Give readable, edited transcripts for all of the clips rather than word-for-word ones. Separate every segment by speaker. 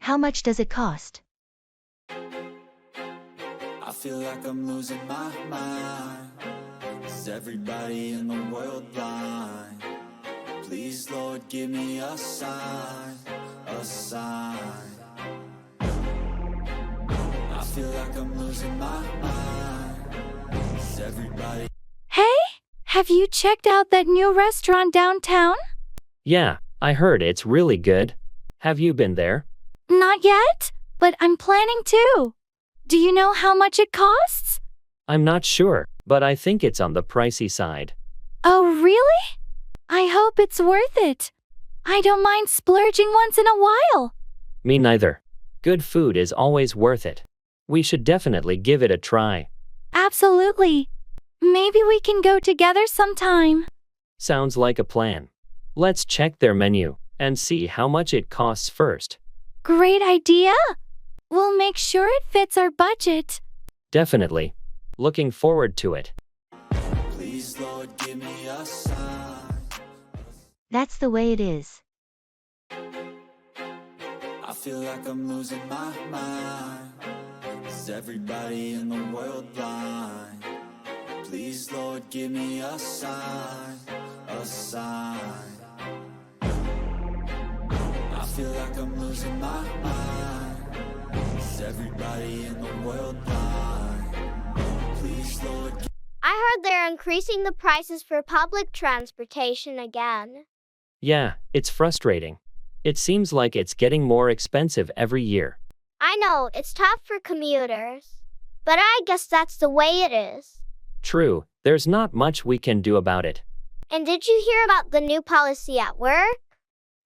Speaker 1: How much does it cost?
Speaker 2: I feel like I'm losing my mind. Is everybody in the world blind? Please, Lord, give me a sign, a sign. I feel like I'm losing my mind. Is everybody...
Speaker 3: Hey, have you checked out that new restaurant downtown?
Speaker 4: Yeah, I heard it's really good. Have you been there?
Speaker 3: Not yet, but I'm planning to. Do you know how much it costs?
Speaker 4: I'm not sure, but I think it's on the pricey side.
Speaker 3: Oh, really? I hope it's worth it. I don't mind splurging once in a while.
Speaker 4: Me neither. Good food is always worth it. We should definitely give it a try.
Speaker 3: Absolutely. Maybe we can go together sometime.
Speaker 4: Sounds like a plan. Let's check their menu and see how much it costs first.
Speaker 3: Great idea. We'll make sure it fits our budget.
Speaker 4: Definitely. Looking forward to it.
Speaker 2: Please, Lord, give me a sign.
Speaker 1: That's the way it is.
Speaker 2: I feel like I'm losing my mind. Is everybody in the world blind? Please, Lord, give me a sign, a sign. I feel like I'm losing my mind. Is everybody in the world blind? Please, Lord.
Speaker 5: I heard they're increasing the prices for public transportation again.
Speaker 4: Yeah, it's frustrating. It seems like it's getting more expensive every year.
Speaker 5: I know, it's tough for commuters. But I guess that's the way it is.
Speaker 4: True, there's not much we can do about it.
Speaker 5: And did you hear about the new policy at work?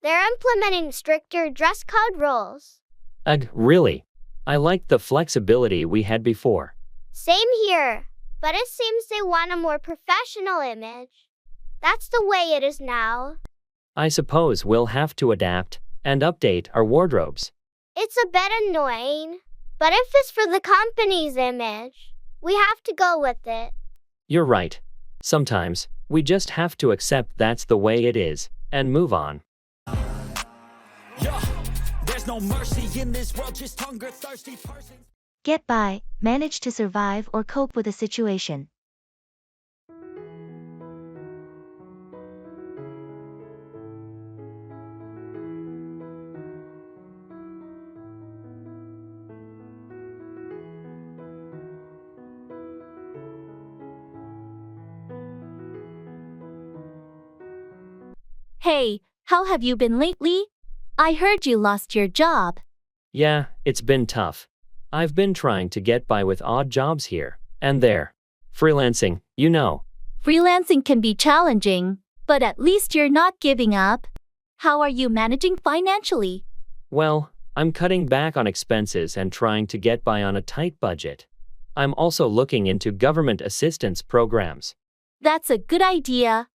Speaker 5: They're implementing stricter dress code rules.
Speaker 4: Ugh, really? I liked the flexibility we had before.
Speaker 5: Same here. But it seems they want a more professional image. That's the way it is now.
Speaker 4: I suppose we'll have to adapt and update our wardrobes.
Speaker 5: It's a bit annoying. But if it's for the company's image, we have to go with it.
Speaker 4: You're right. Sometimes, we just have to accept that's the way it is, and move on.
Speaker 2: Yeah, there's no mercy in this world, just hunger, thirsty person.
Speaker 1: Get by, manage to survive or cope with a situation.
Speaker 3: Hey, how have you been lately? I heard you lost your job.
Speaker 4: Yeah, it's been tough. I've been trying to get by with odd jobs here and there. Freelancing, you know.
Speaker 3: Freelancing can be challenging, but at least you're not giving up. How are you managing financially?
Speaker 4: Well, I'm cutting back on expenses and trying to get by on a tight budget. I'm also looking into government assistance programs.
Speaker 3: That's a good idea.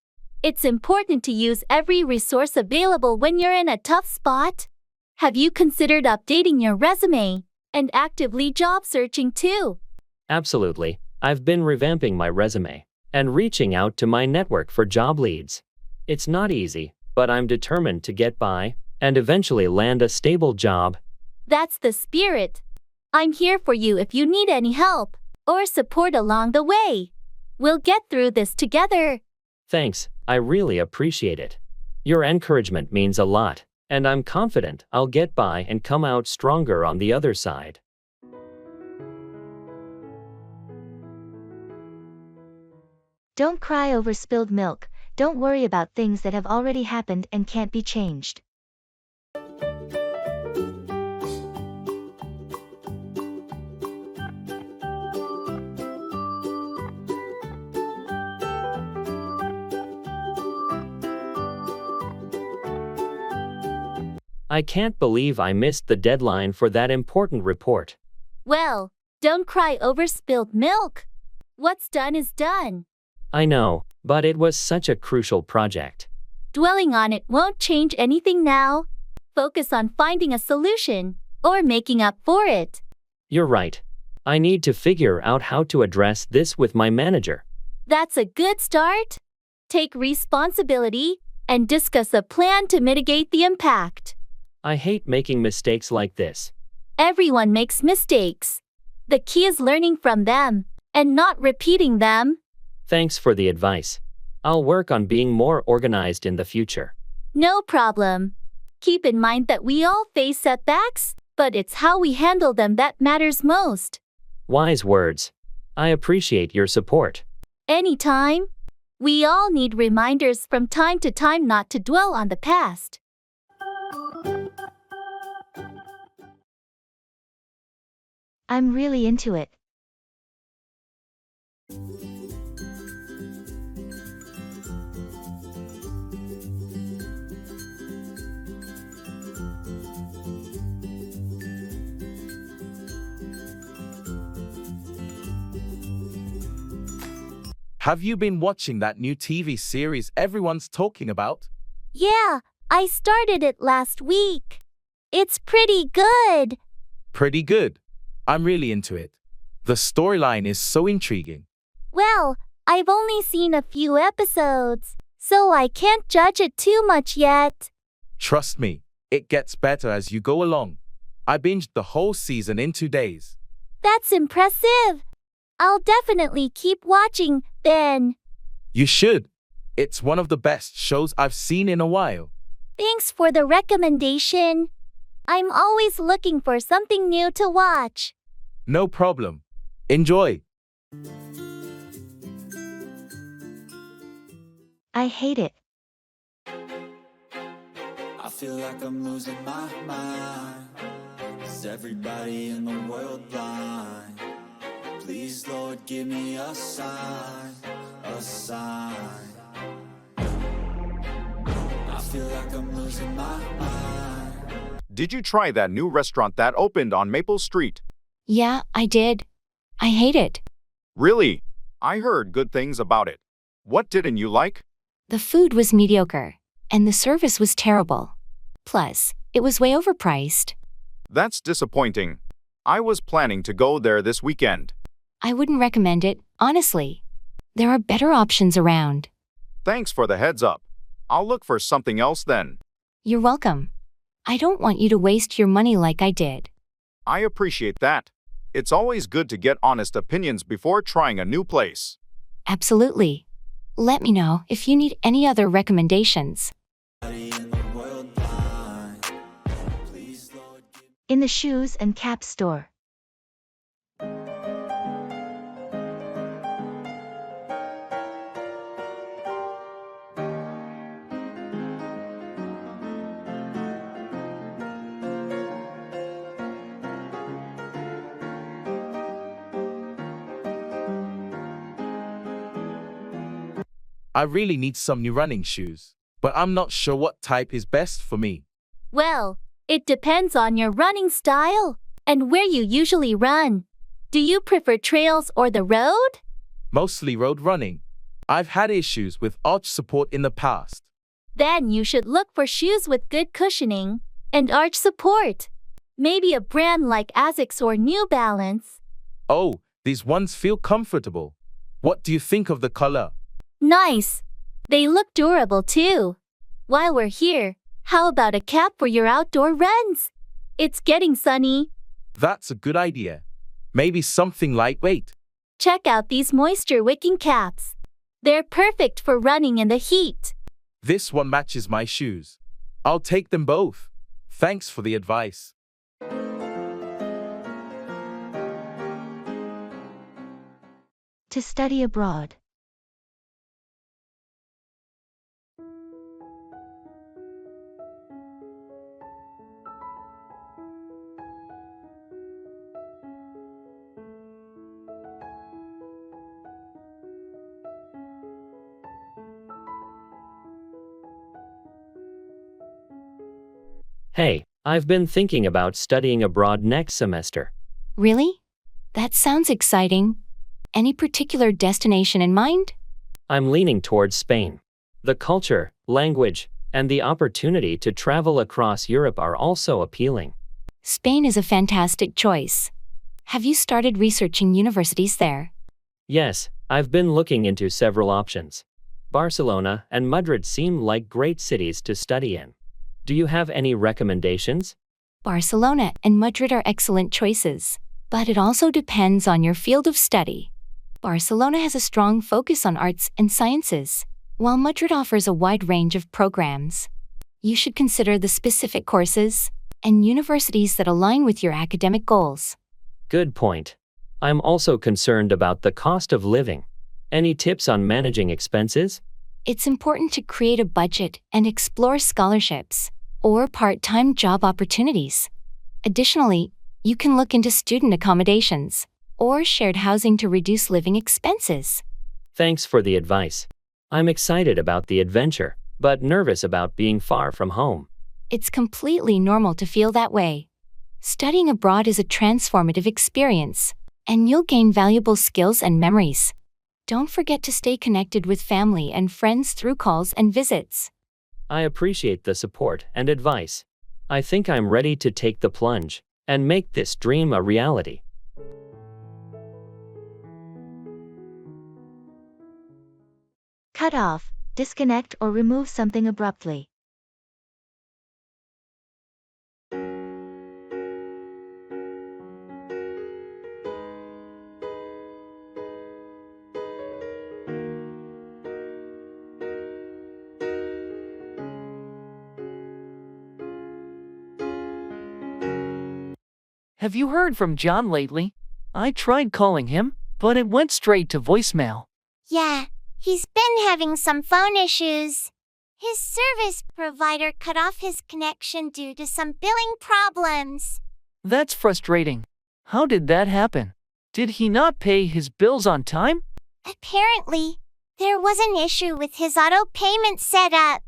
Speaker 3: It's important to use every resource available when you're in a tough spot. Have you considered updating your resume and actively job searching too?
Speaker 4: Absolutely. I've been revamping my resume and reaching out to my network for job leads. It's not easy, but I'm determined to get by and eventually land a stable job.
Speaker 3: That's the spirit. I'm here for you if you need any help or support along the way. We'll get through this together.
Speaker 4: Thanks, I really appreciate it. Your encouragement means a lot, and I'm confident I'll get by and come out stronger on the other side.
Speaker 1: Don't cry over spilled milk. Don't worry about things that have already happened and can't be changed.
Speaker 4: I can't believe I missed the deadline for that important report.
Speaker 3: Well, don't cry over spilled milk. What's done is done.
Speaker 4: I know, but it was such a crucial project.
Speaker 3: Dwelling on it won't change anything now. Focus on finding a solution or making up for it.
Speaker 4: You're right. I need to figure out how to address this with my manager.
Speaker 3: That's a good start. Take responsibility and discuss a plan to mitigate the impact.
Speaker 4: I hate making mistakes like this.
Speaker 3: Everyone makes mistakes. The key is learning from them and not repeating them.
Speaker 4: Thanks for the advice. I'll work on being more organized in the future.
Speaker 3: No problem. Keep in mind that we all face setbacks, but it's how we handle them that matters most.
Speaker 4: Wise words. I appreciate your support.
Speaker 3: Anytime. We all need reminders from time to time not to dwell on the past.
Speaker 1: I'm really into it.
Speaker 6: Have you been watching that new TV series everyone's talking about?
Speaker 3: Yeah, I started it last week. It's pretty good.
Speaker 6: Pretty good. I'm really into it. The storyline is so intriguing.
Speaker 3: Well, I've only seen a few episodes, so I can't judge it too much yet.
Speaker 6: Trust me, it gets better as you go along. I binged the whole season in 2 days.
Speaker 3: That's impressive. I'll definitely keep watching, then.
Speaker 6: You should. It's one of the best shows I've seen in a while.
Speaker 3: Thanks for the recommendation. I'm always looking for something new to watch.
Speaker 6: No problem. Enjoy.
Speaker 1: I hate it.
Speaker 2: I feel like I'm losing my mind. Is everybody in the world blind? Please, Lord, give me a sign, a sign. I feel like I'm losing my mind.
Speaker 7: Did you try that new restaurant that opened on Maple Street?
Speaker 8: Yeah, I did. I hate it.
Speaker 7: Really? I heard good things about it. What didn't you like?
Speaker 8: The food was mediocre, and the service was terrible. Plus, it was way overpriced.
Speaker 7: That's disappointing. I was planning to go there this weekend.
Speaker 8: I wouldn't recommend it, honestly. There are better options around.
Speaker 7: Thanks for the heads up. I'll look for something else then.
Speaker 8: You're welcome. I don't want you to waste your money like I did.
Speaker 7: I appreciate that. It's always good to get honest opinions before trying a new place.
Speaker 8: Absolutely. Let me know if you need any other recommendations.
Speaker 1: In the shoes and cap store.
Speaker 6: I really need some new running shoes, but I'm not sure what type is best for me.
Speaker 3: Well, it depends on your running style and where you usually run. Do you prefer trails or the road?
Speaker 6: Mostly road running. I've had issues with arch support in the past.
Speaker 3: Then you should look for shoes with good cushioning and arch support. Maybe a brand like Asics or New Balance.
Speaker 6: Oh, these ones feel comfortable. What do you think of the color?
Speaker 3: Nice. They look durable too. While we're here, how about a cap for your outdoor runs? It's getting sunny.
Speaker 6: That's a good idea. Maybe something lightweight.
Speaker 3: Check out these moisture-wicking caps. They're perfect for running in the heat.
Speaker 6: This one matches my shoes. I'll take them both. Thanks for the advice.
Speaker 1: To study abroad.
Speaker 4: Hey, I've been thinking about studying abroad next semester.
Speaker 8: Really? That sounds exciting. Any particular destination in mind?
Speaker 4: I'm leaning towards Spain. The culture, language, and the opportunity to travel across Europe are also appealing.
Speaker 8: Spain is a fantastic choice. Have you started researching universities there?
Speaker 4: Yes, I've been looking into several options. Barcelona and Madrid seem like great cities to study in. Do you have any recommendations?
Speaker 8: Barcelona and Madrid are excellent choices, but it also depends on your field of study. Barcelona has a strong focus on arts and sciences, while Madrid offers a wide range of programs. You should consider the specific courses and universities that align with your academic goals.
Speaker 4: Good point. I'm also concerned about the cost of living. Any tips on managing expenses?
Speaker 8: It's important to create a budget and explore scholarships or part-time job opportunities. Additionally, you can look into student accommodations or shared housing to reduce living expenses.
Speaker 4: Thanks for the advice. I'm excited about the adventure, but nervous about being far from home.
Speaker 8: It's completely normal to feel that way. Studying abroad is a transformative experience, and you'll gain valuable skills and memories. Don't forget to stay connected with family and friends through calls and visits.
Speaker 4: I appreciate the support and advice. I think I'm ready to take the plunge and make this dream a reality.
Speaker 1: Cut off, disconnect or remove something abruptly.
Speaker 9: Have you heard from John lately? I tried calling him, but it went straight to voicemail.
Speaker 5: Yeah, he's been having some phone issues. His service provider cut off his connection due to some billing problems.
Speaker 9: That's frustrating. How did that happen? Did he not pay his bills on time?
Speaker 5: Apparently, there was an issue with his auto payment setup.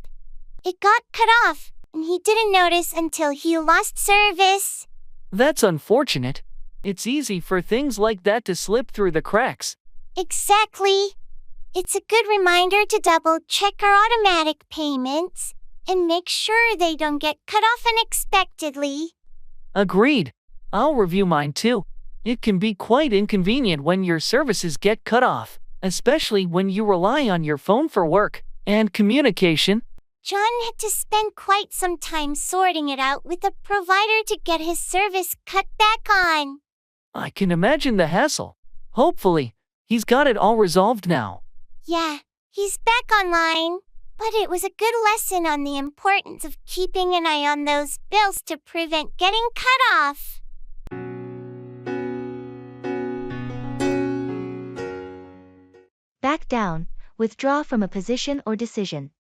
Speaker 5: It got cut off, and he didn't notice until he lost service.
Speaker 9: That's unfortunate. It's easy for things like that to slip through the cracks.
Speaker 5: Exactly. It's a good reminder to double-check our automatic payments and make sure they don't get cut off unexpectedly.
Speaker 9: Agreed. I'll review mine too. It can be quite inconvenient when your services get cut off, especially when you rely on your phone for work and communication.
Speaker 5: John had to spend quite some time sorting it out with the provider to get his service cut back on.
Speaker 9: I can imagine the hassle. Hopefully, he's got it all resolved now.
Speaker 5: Yeah, he's back online. But it was a good lesson on the importance of keeping an eye on those bills to prevent getting cut off.
Speaker 1: Back down, withdraw from a position or decision.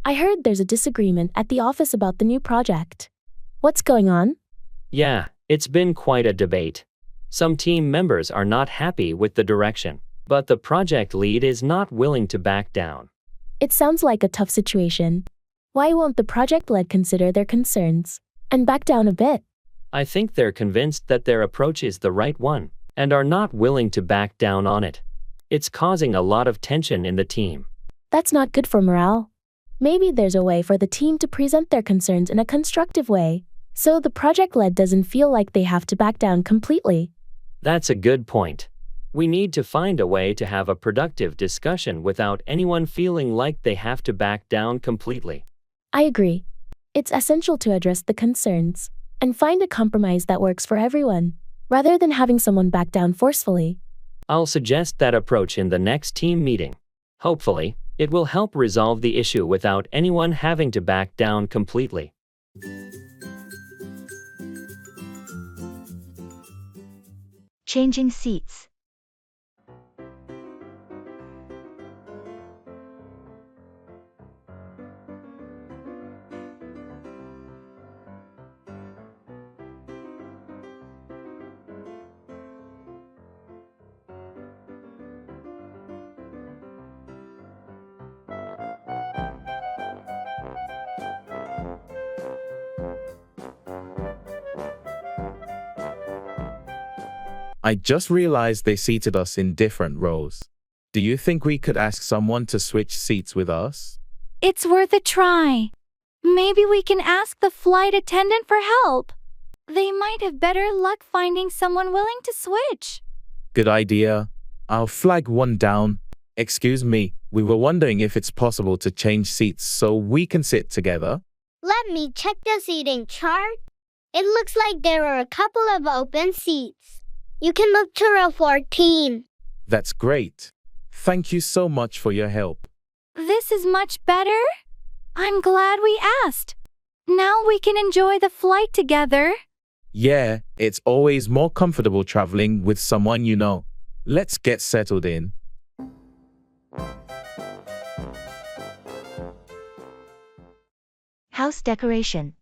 Speaker 10: I heard there's a disagreement at the office about the new project. What's going on?
Speaker 4: Yeah, it's been quite a debate. Some team members are not happy with the direction, but the project lead is not willing to back down.
Speaker 10: It sounds like a tough situation. Why won't the project lead consider their concerns and back down a bit?
Speaker 4: I think they're convinced that their approach is the right one and are not willing to back down on it. It's causing a lot of tension in the team.
Speaker 10: That's not good for morale. Maybe there's a way for the team to present their concerns in a constructive way, so the project lead doesn't feel like they have to back down completely.
Speaker 4: That's a good point. We need to find a way to have a productive discussion without anyone feeling like they have to back down completely.
Speaker 10: I agree. It's essential to address the concerns and find a compromise that works for everyone, rather than having someone back down forcefully.
Speaker 4: I'll suggest that approach in the next team meeting. Hopefully, it will help resolve the issue without anyone having to back down completely.
Speaker 1: Changing seats.
Speaker 6: I just realized they seated us in different rows. Do you think we could ask someone to switch seats with us?
Speaker 3: It's worth a try. Maybe we can ask the flight attendant for help. They might have better luck finding someone willing to switch.
Speaker 6: Good idea. I'll flag one down. Excuse me, we were wondering if it's possible to change seats so we can sit together.
Speaker 5: Let me check the seating chart. It looks like there are a couple of open seats. You can move to row 14.
Speaker 6: That's great. Thank you so much for your help.
Speaker 3: This is much better. I'm glad we asked. Now we can enjoy the flight together.
Speaker 6: Yeah, it's always more comfortable traveling with someone you know. Let's get settled in.
Speaker 1: House decoration.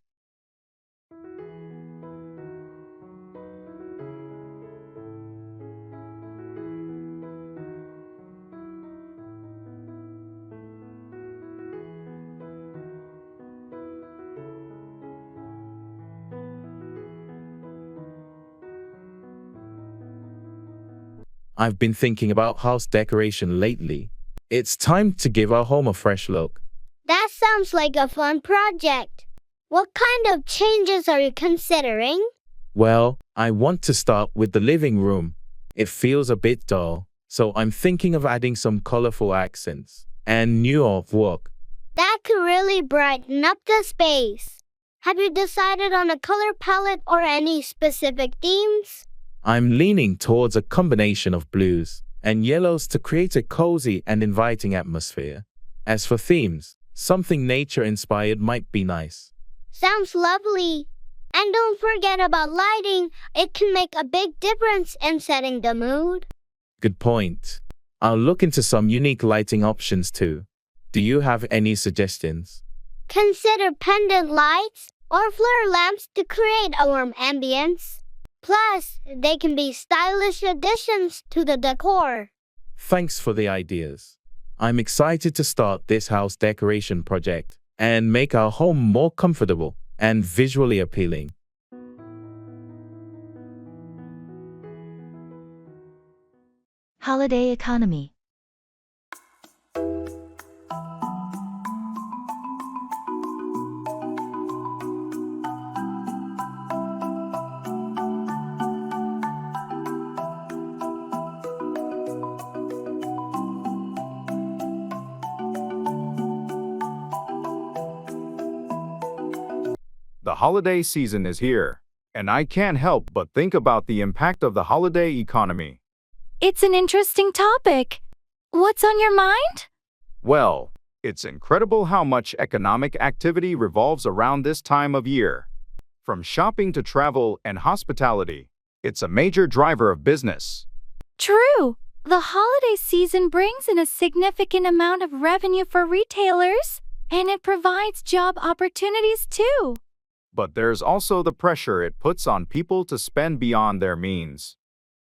Speaker 6: I've been thinking about house decoration lately. It's time to give our home a fresh look.
Speaker 5: That sounds like a fun project. What kind of changes are you considering?
Speaker 6: Well, I want to start with the living room. It feels a bit dull, so I'm thinking of adding some colorful accents and new artwork.
Speaker 5: That could really brighten up the space. Have you decided on a color palette or any specific themes?
Speaker 6: I'm leaning towards a combination of blues and yellows to create a cozy and inviting atmosphere. As for themes, something nature-inspired might be nice.
Speaker 5: Sounds lovely. And don't forget about lighting. It can make a big difference in setting the mood.
Speaker 6: Good point. I'll look into some unique lighting options too. Do you have any suggestions?
Speaker 5: Consider pendant lights or flare lamps to create a warm ambience. Plus, they can be stylish additions to the decor.
Speaker 6: Thanks for the ideas. I'm excited to start this house decoration project and make our home more comfortable and visually appealing.
Speaker 1: Holiday economy.
Speaker 7: The holiday season is here, and I can't help but think about the impact of the holiday economy.
Speaker 3: It's an interesting topic. What's on your mind?
Speaker 7: Well, it's incredible how much economic activity revolves around this time of year. From shopping to travel and hospitality, it's a major driver of business.
Speaker 3: True. The holiday season brings in a significant amount of revenue for retailers, and it provides job opportunities too.
Speaker 7: But there's also the pressure it puts on people to spend beyond their means.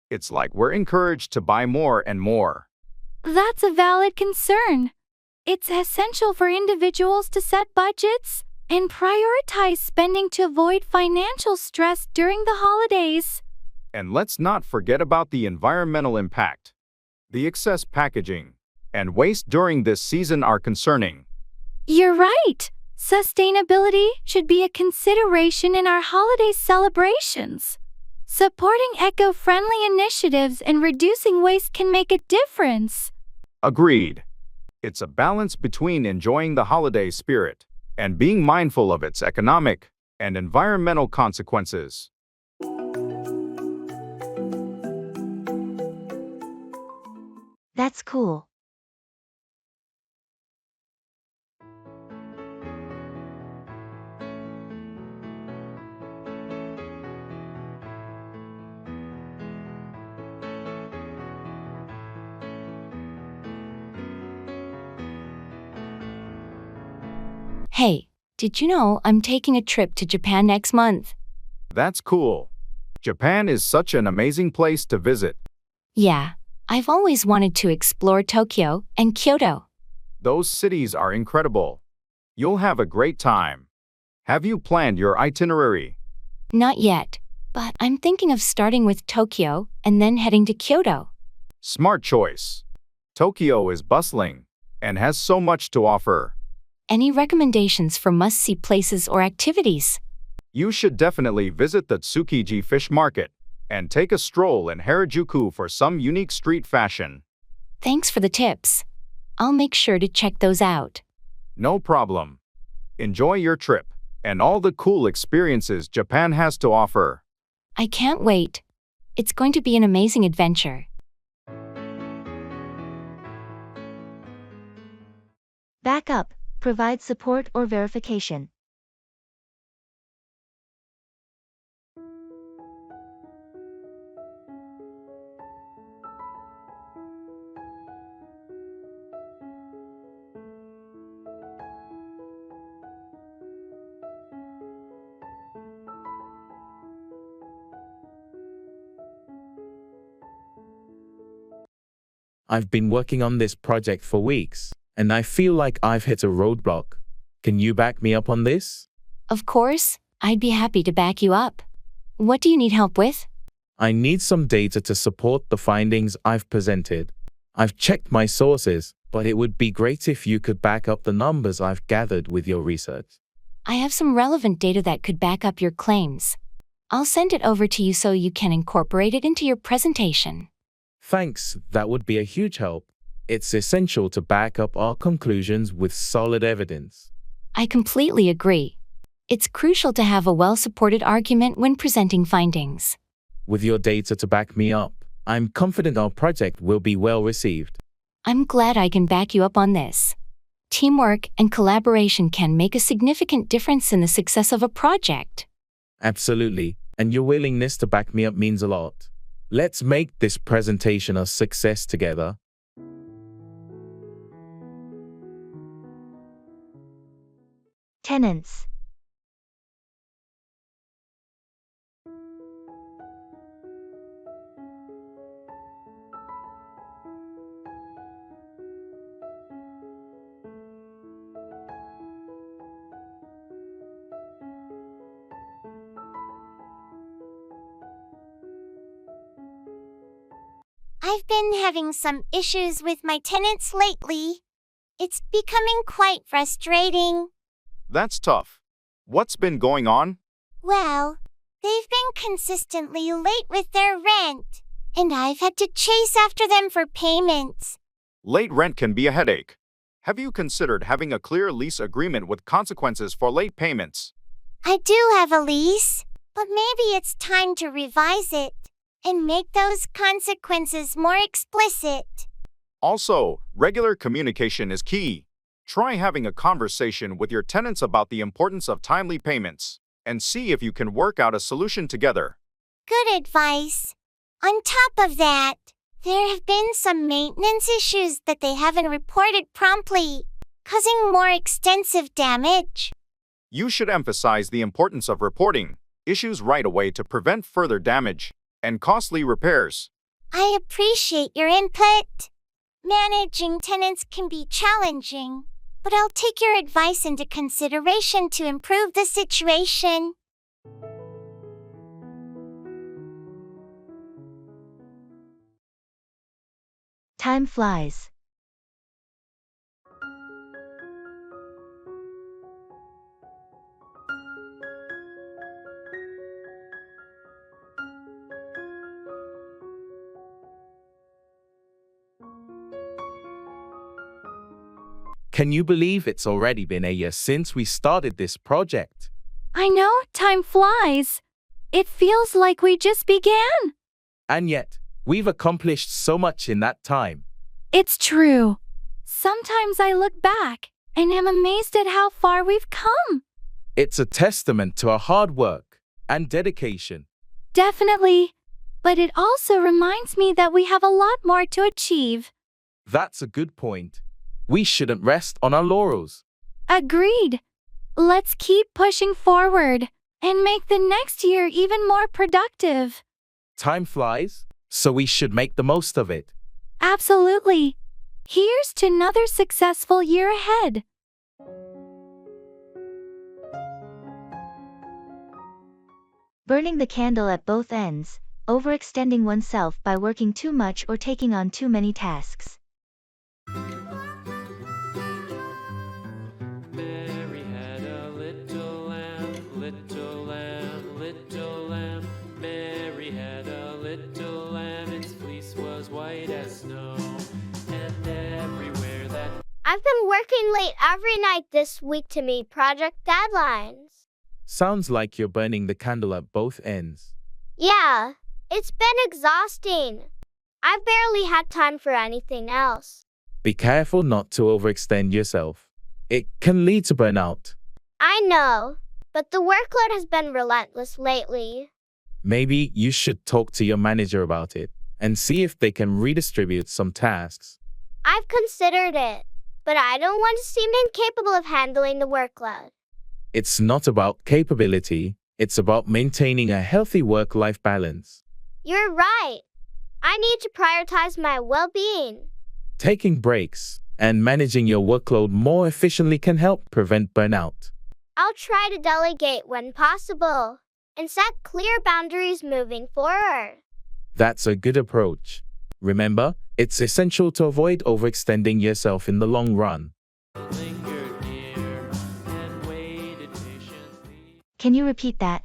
Speaker 7: It's like we're encouraged to buy more and more.
Speaker 3: That's a valid concern. It's essential for individuals to set budgets and prioritize spending to avoid financial stress during the holidays.
Speaker 7: And let's not forget about the environmental impact. The excess packaging and waste during this season are concerning.
Speaker 3: You're right. Sustainability should be a consideration in our holiday celebrations. Supporting eco-friendly initiatives and reducing waste can make a difference.
Speaker 7: Agreed. It's a balance between enjoying the holiday spirit and being mindful of its economic and environmental consequences.
Speaker 1: That's cool.
Speaker 8: Hey, did you know I'm taking a trip to Japan next month?
Speaker 7: That's cool. Japan is such an amazing place to visit.
Speaker 8: Yeah, I've always wanted to explore Tokyo and Kyoto.
Speaker 7: Those cities are incredible. You'll have a great time. Have you planned your itinerary?
Speaker 8: Not yet, but I'm thinking of starting with Tokyo and then heading to Kyoto.
Speaker 7: Smart choice. Tokyo is bustling and has so much to offer.
Speaker 8: Any recommendations for must-see places or activities?
Speaker 7: You should definitely visit the Tsukiji Fish Market and take a stroll in Harajuku for some unique street fashion.
Speaker 8: Thanks for the tips. I'll make sure to check those out.
Speaker 7: No problem. Enjoy your trip and all the cool experiences Japan has to offer.
Speaker 8: I can't wait. It's going to be an amazing adventure.
Speaker 1: Backup, provide support or verification.
Speaker 6: I've been working on this project for weeks, and I feel like I've hit a roadblock. Can you back me up on this?
Speaker 8: Of course, I'd be happy to back you up. What do you need help with?
Speaker 6: I need some data to support the findings I've presented. I've checked my sources, but it would be great if you could back up the numbers I've gathered with your research.
Speaker 8: I have some relevant data that could back up your claims. I'll send it over to you so you can incorporate it into your presentation.
Speaker 6: Thanks, that would be a huge help. It's essential to back up our conclusions with solid evidence.
Speaker 8: I completely agree. It's crucial to have a well-supported argument when presenting findings.
Speaker 6: With your data to back me up, I'm confident our project will be well received.
Speaker 8: I'm glad I can back you up on this. Teamwork and collaboration can make a significant difference in the success of a project.
Speaker 6: Absolutely, and your willingness to back me up means a lot. Let's make this presentation a success together.
Speaker 1: Tenants.
Speaker 5: I've been having some issues with my tenants lately. It's becoming quite frustrating.
Speaker 7: That's tough. What's been going on?
Speaker 5: Well, they've been consistently late with their rent, and I've had to chase after them for payments.
Speaker 7: Late rent can be a headache. Have you considered having a clear lease agreement with consequences for late payments?
Speaker 5: I do have a lease, but maybe it's time to revise it and make those consequences more explicit.
Speaker 7: Also, regular communication is key. Try having a conversation with your tenants about the importance of timely payments and see if you can work out a solution together.
Speaker 5: Good advice. On top of that, there have been some maintenance issues that they haven't reported promptly, causing more extensive damage.
Speaker 7: You should emphasize the importance of reporting issues right away to prevent further damage and costly repairs.
Speaker 5: I appreciate your input. Managing tenants can be challenging, but I'll take your advice into consideration to improve the situation.
Speaker 1: Time flies.
Speaker 6: Can you believe it's already been a year since we started this project?
Speaker 3: I know, time flies. It feels like we just began.
Speaker 6: And yet, we've accomplished so much in that time.
Speaker 3: It's true. Sometimes I look back and am amazed at how far we've come.
Speaker 6: It's a testament to our hard work and dedication.
Speaker 3: Definitely. But it also reminds me that we have a lot more to achieve.
Speaker 6: That's a good point. We shouldn't rest on our laurels.
Speaker 3: Agreed. Let's keep pushing forward and make the next year even more productive.
Speaker 6: Time flies, so we should make the most of it.
Speaker 3: Absolutely. Here's to another successful year ahead.
Speaker 1: Burning the candle at both ends, overextending oneself by working too much or taking on too many tasks.
Speaker 11: late every night this week to meet project deadlines.
Speaker 6: Sounds like you're burning the candle at both ends.
Speaker 11: Yeah, it's been exhausting. I've barely had time for anything else.
Speaker 6: Be careful not to overextend yourself. It can lead to burnout.
Speaker 11: I know, but the workload has been relentless lately.
Speaker 6: Maybe you should talk to your manager about it and see if they can redistribute some tasks.
Speaker 11: I've considered it, but I don't want to seem incapable of handling the workload.
Speaker 6: It's not about capability, it's about maintaining a healthy work-life balance.
Speaker 11: You're right. I need to prioritize my well-being.
Speaker 6: Taking breaks and managing your workload more efficiently can help prevent burnout.
Speaker 11: I'll try to delegate when possible and set clear boundaries moving forward.
Speaker 6: That's a good approach. Remember, it's essential to avoid overextending yourself in the long run.
Speaker 1: Can you repeat that?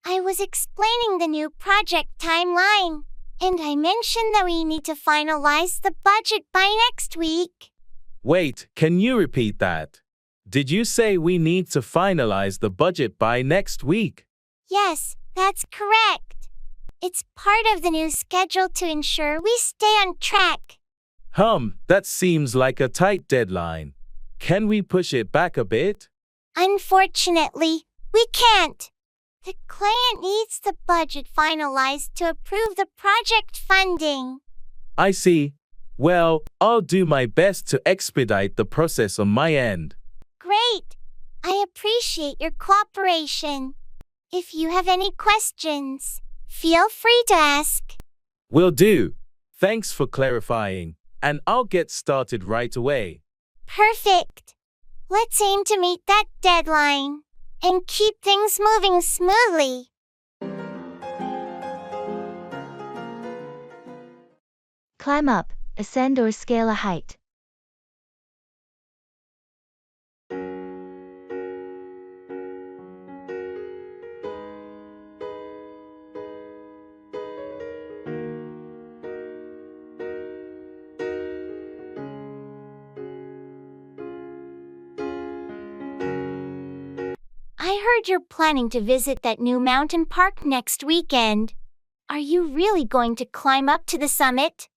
Speaker 5: I was explaining the new project timeline, and I mentioned that we need to finalize the budget by next week.
Speaker 6: Wait, can you repeat that? Did you say we need to finalize the budget by next week?
Speaker 5: Yes, that's correct. It's part of the new schedule to ensure we stay on track.
Speaker 6: That seems like a tight deadline. Can we push it back a bit?
Speaker 5: Unfortunately, we can't. The client needs the budget finalized to approve the project funding.
Speaker 6: I see. Well, I'll do my best to expedite the process on my end.
Speaker 5: Great. I appreciate your cooperation. If you have any questions, feel free to ask.
Speaker 6: Will do. Thanks for clarifying, and I'll get started right away.
Speaker 5: Perfect. Let's aim to meet that deadline and keep things moving smoothly.
Speaker 1: Climb up, ascend or scale a height.
Speaker 5: I heard you're planning to visit that new mountain park next weekend. Are you really going to climb up to the summit?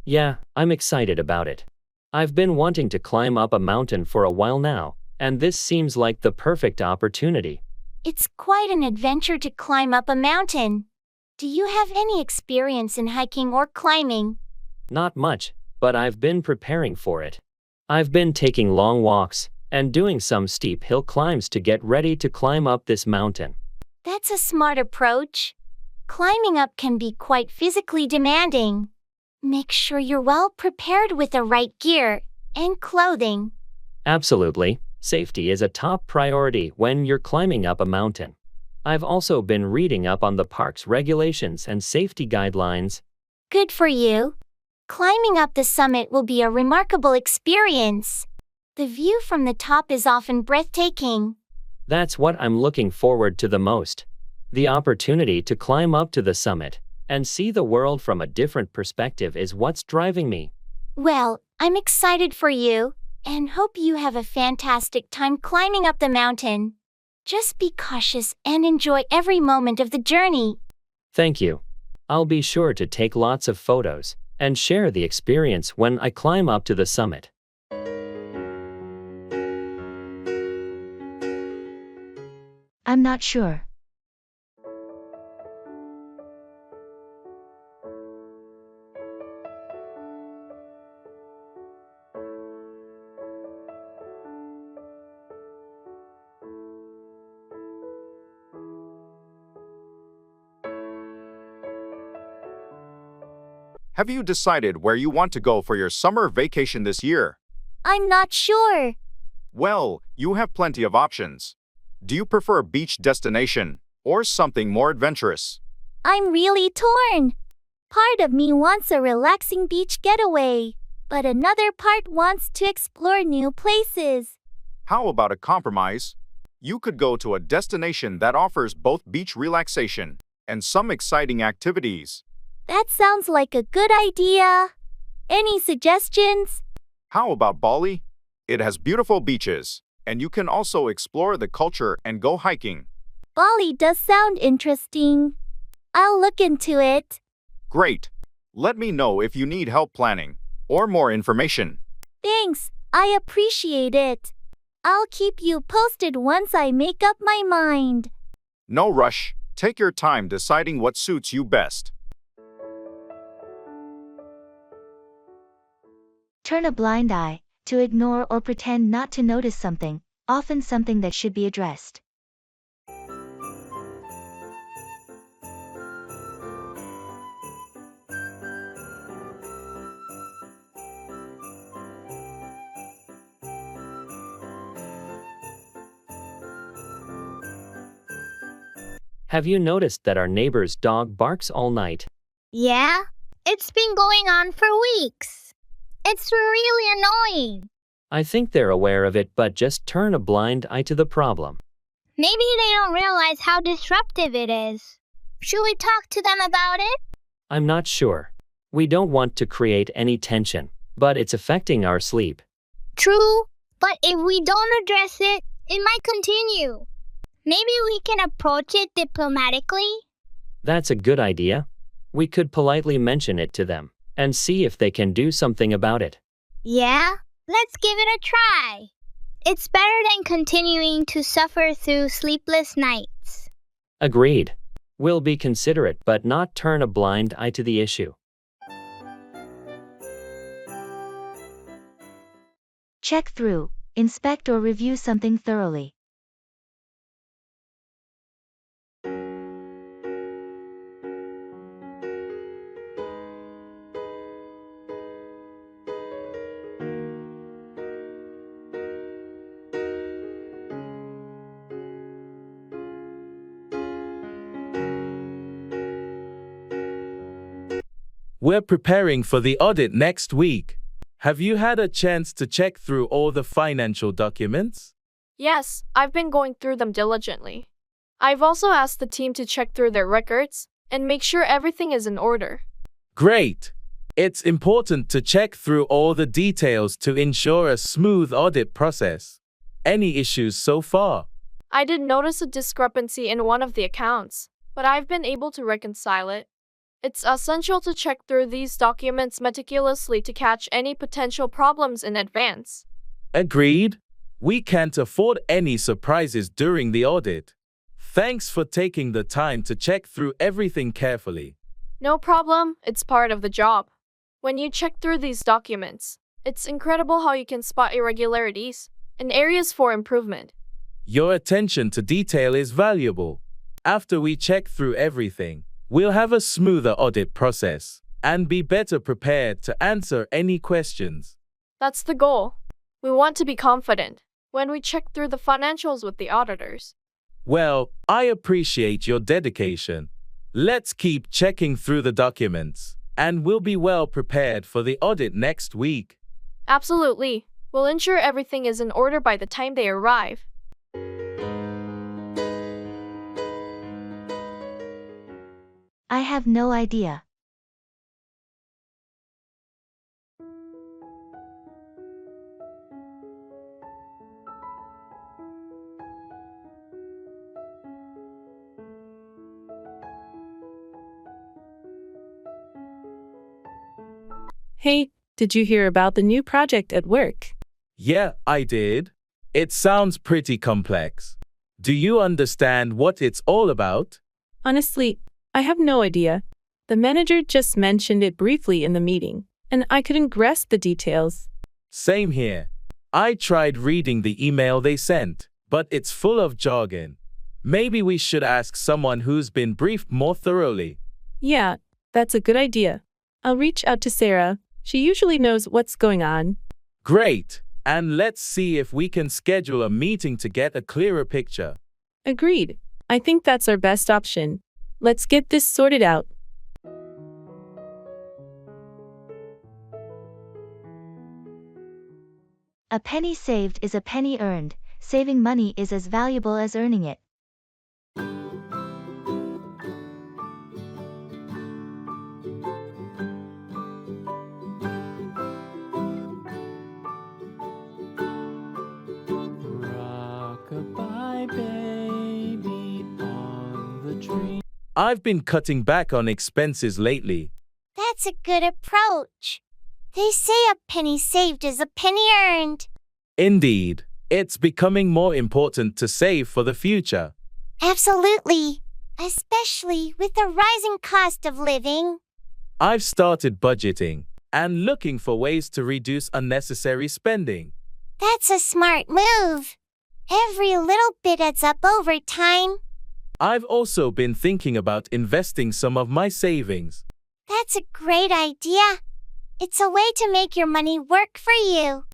Speaker 4: Yeah, I'm excited about it. I've been wanting to climb up a mountain for a while now, and this seems like the perfect opportunity.
Speaker 5: It's quite an adventure to climb up a mountain. Do you have any experience in hiking or climbing?
Speaker 4: Not much, but I've been preparing for it. I've been taking long walks and doing some steep hill climbs to get ready to climb up this mountain.
Speaker 5: That's a smart approach. Climbing up can be quite physically demanding. Make sure you're well prepared with the right gear and clothing.
Speaker 4: Absolutely, safety is a top priority when you're climbing up a mountain. I've also been reading up on the park's regulations and safety guidelines.
Speaker 5: Good for you. Climbing up the summit will be a remarkable experience. The view from the top is often breathtaking.
Speaker 4: That's what I'm looking forward to the most. The opportunity to climb up to the summit and see the world from a different perspective is what's driving me.
Speaker 5: Well, I'm excited for you and hope you have a fantastic time climbing up the mountain. Just be cautious and enjoy every moment of the journey.
Speaker 4: Thank you. I'll be sure to take lots of photos and share the experience when I climb up to the summit.
Speaker 1: I'm not sure.
Speaker 7: Have you decided where you want to go for your summer vacation this year?
Speaker 5: I'm not sure.
Speaker 7: Well, you have plenty of options. Do you prefer a beach destination or something more adventurous?
Speaker 5: I'm really torn.
Speaker 3: Part of me wants a relaxing beach getaway, but another part wants to explore new places.
Speaker 7: How about a compromise? You could go to a destination that offers both beach relaxation and some exciting activities.
Speaker 3: That sounds like a good idea. Any suggestions?
Speaker 7: How about Bali? It has beautiful beaches, and you can also explore the culture and go hiking.
Speaker 3: Bali does sound interesting. I'll look into it.
Speaker 7: Great. Let me know if you need help planning or more information.
Speaker 3: Thanks, I appreciate it. I'll keep you posted once I make up my mind.
Speaker 7: No rush. Take your time deciding what suits you best.
Speaker 1: Turn a blind eye, to ignore or pretend not to notice something, often something that should be addressed.
Speaker 4: Have you noticed that our neighbor's dog barks all night?
Speaker 11: Yeah, it's been going on for weeks. It's really annoying.
Speaker 4: I think they're aware of it but just turn a blind eye to the problem.
Speaker 11: Maybe they don't realize how disruptive it is. Should we talk to them about it?
Speaker 4: I'm not sure. We don't want to create any tension, but it's affecting our sleep.
Speaker 11: True, but if we don't address it, it might continue. Maybe we can approach it diplomatically?
Speaker 4: That's a good idea. We could politely mention it to them and see if they can do something about it.
Speaker 11: Yeah, let's give it a try. It's better than continuing to suffer through sleepless nights.
Speaker 4: Agreed. We'll be considerate but not turn a blind eye to the issue.
Speaker 1: Check through, inspect or review something thoroughly.
Speaker 6: We're preparing for the audit next week. Have you had a chance to check through all the financial documents?
Speaker 12: Yes, I've been going through them diligently. I've also asked the team to check through their records and make sure everything is in order.
Speaker 6: Great! It's important to check through all the details to ensure a smooth audit process. Any issues so far?
Speaker 12: I did notice a discrepancy in one of the accounts, but I've been able to reconcile it. It's essential to check through these documents meticulously to catch any potential problems in advance.
Speaker 6: Agreed. We can't afford any surprises during the audit. Thanks for taking the time to check through everything carefully.
Speaker 12: No problem, it's part of the job. When you check through these documents, it's incredible how you can spot irregularities and areas for improvement.
Speaker 6: Your attention to detail is valuable. After we check through everything, we'll have a smoother audit process and be better prepared to answer any questions.
Speaker 12: That's the goal. We want to be confident when we check through the financials with the auditors.
Speaker 6: Well, I appreciate your dedication. Let's keep checking through the documents, and we'll be well prepared for the audit next week.
Speaker 12: Absolutely. We'll ensure everything is in order by the time they arrive.
Speaker 1: I have no idea.
Speaker 13: Hey, did you hear about the new project at work?
Speaker 6: Yeah, I did. It sounds pretty complex. Do you understand what it's all about?
Speaker 13: Honestly, I have no idea. The manager just mentioned it briefly in the meeting, and I couldn't grasp the details.
Speaker 6: Same here. I tried reading the email they sent, but it's full of jargon. Maybe we should ask someone who's been briefed more thoroughly.
Speaker 13: Yeah, that's a good idea. I'll reach out to Sarah. She usually knows what's going on.
Speaker 6: Great. And let's see if we can schedule a meeting to get a clearer picture.
Speaker 13: Agreed. I think that's our best option. Let's get this sorted out.
Speaker 1: A penny saved is a penny earned. Saving money is as valuable as earning it.
Speaker 14: Rock-a-bye baby on the tree.
Speaker 6: I've been cutting back on expenses lately.
Speaker 5: That's a good approach. They say a penny saved is a penny earned.
Speaker 6: Indeed, it's becoming more important to save for the future.
Speaker 5: Absolutely. Especially with the rising cost of living.
Speaker 6: I've started budgeting and looking for ways to reduce unnecessary spending.
Speaker 5: That's a smart move. Every little bit adds up over time.
Speaker 6: I've also been thinking about investing some of my savings.
Speaker 5: That's a great idea. It's a way to make your money work for you.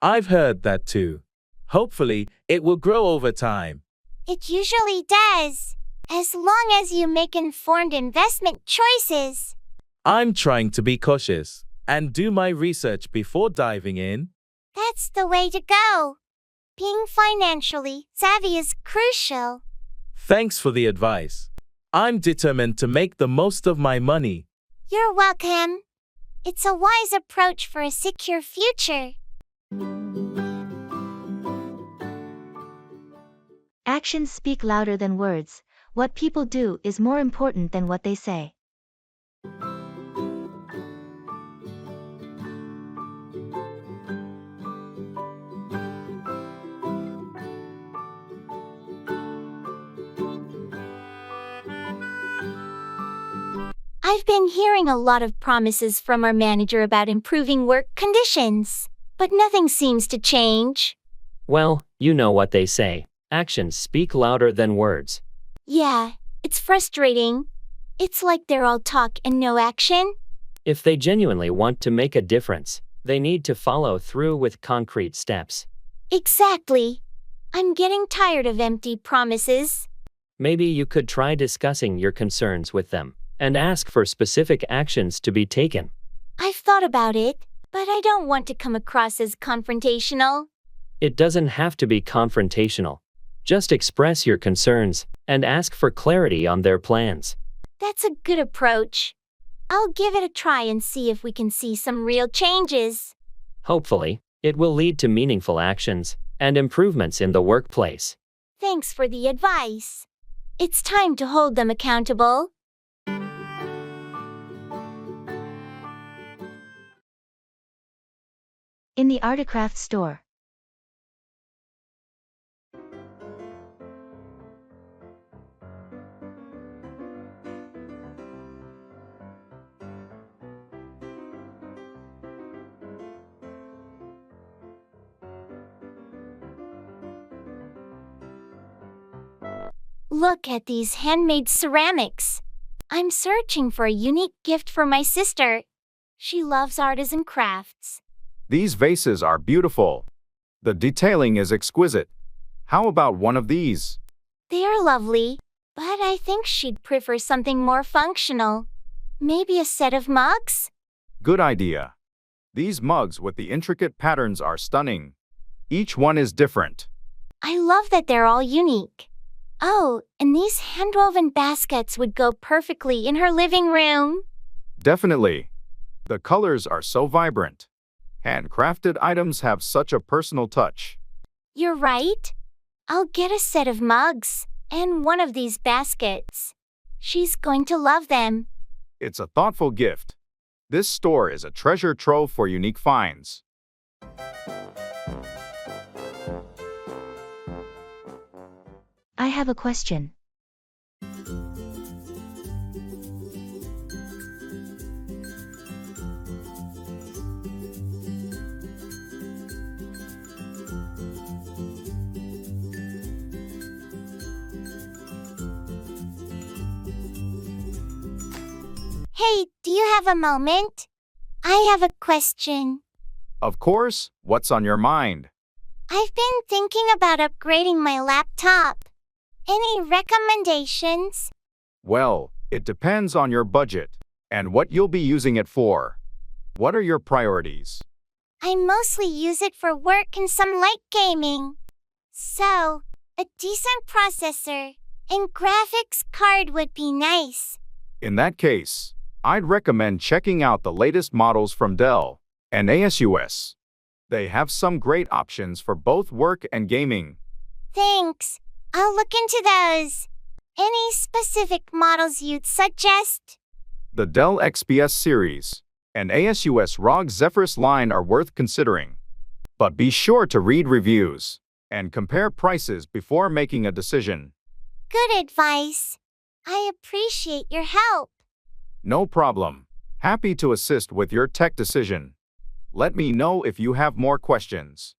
Speaker 6: I've heard that too. Hopefully, it will grow over time.
Speaker 5: It usually does, as long as you make informed investment choices.
Speaker 6: I'm trying to be cautious and do my research before diving in.
Speaker 5: That's the way to go. Being financially savvy is crucial.
Speaker 6: Thanks for the advice. I'm determined to make the most of my money.
Speaker 5: You're welcome. It's a wise approach for a secure future.
Speaker 1: Actions speak louder than words. What people do is more important than what they say.
Speaker 5: I've been hearing a lot of promises from our manager about improving work conditions, but nothing seems to change.
Speaker 4: Well, you know what they say. Actions speak louder than words.
Speaker 5: Yeah, it's frustrating. It's like they're all talk and no action.
Speaker 4: If they genuinely want to make a difference, they need to follow through with concrete steps.
Speaker 5: Exactly. I'm getting tired of empty promises.
Speaker 4: Maybe you could try discussing your concerns with them and ask for specific actions to be taken.
Speaker 5: I've thought about it, but I don't want to come across as confrontational.
Speaker 4: It doesn't have to be confrontational. Just express your concerns and ask for clarity on their plans.
Speaker 5: That's a good approach. I'll give it a try and see if we can see some real changes.
Speaker 4: Hopefully, it will lead to meaningful actions and improvements in the workplace.
Speaker 5: Thanks for the advice. It's time to hold them accountable.
Speaker 1: In the Articraft store.
Speaker 5: Look at these handmade ceramics. I'm searching for a unique gift for my sister. She loves artisan crafts.
Speaker 7: These vases are beautiful. The detailing is exquisite. How about one of these?
Speaker 5: They are lovely, but I think she'd prefer something more functional. Maybe a set of mugs?
Speaker 7: Good idea. These mugs with the intricate patterns are stunning. Each one is different.
Speaker 5: I love that they're all unique. Oh, and these hand-woven baskets would go perfectly in her living room.
Speaker 7: Definitely. The colors are so vibrant. Handcrafted items have such a personal touch.
Speaker 5: You're right. I'll get a set of mugs and one of these baskets. She's going to love them.
Speaker 7: It's a thoughtful gift. This store is a treasure trove for unique finds.
Speaker 1: I have a question.
Speaker 5: Hey, do you have a moment? I have a question.
Speaker 7: Of course, what's on your mind?
Speaker 5: I've been thinking about upgrading my laptop. Any recommendations?
Speaker 7: Well, it depends on your budget and what you'll be using it for. What are your priorities?
Speaker 5: I mostly use it for work and some light gaming. So, a decent processor and graphics card would be nice.
Speaker 7: In that case, I'd recommend checking out the latest models from Dell and ASUS. They have some great options for both work and gaming.
Speaker 5: Thanks. I'll look into those. Any specific models you'd suggest?
Speaker 7: The Dell XPS series and ASUS ROG Zephyrus line are worth considering. But be sure to read reviews and compare prices before making a decision.
Speaker 5: Good advice. I appreciate your help.
Speaker 7: No problem. Happy to assist with your tech decision. Let me know if you have more questions.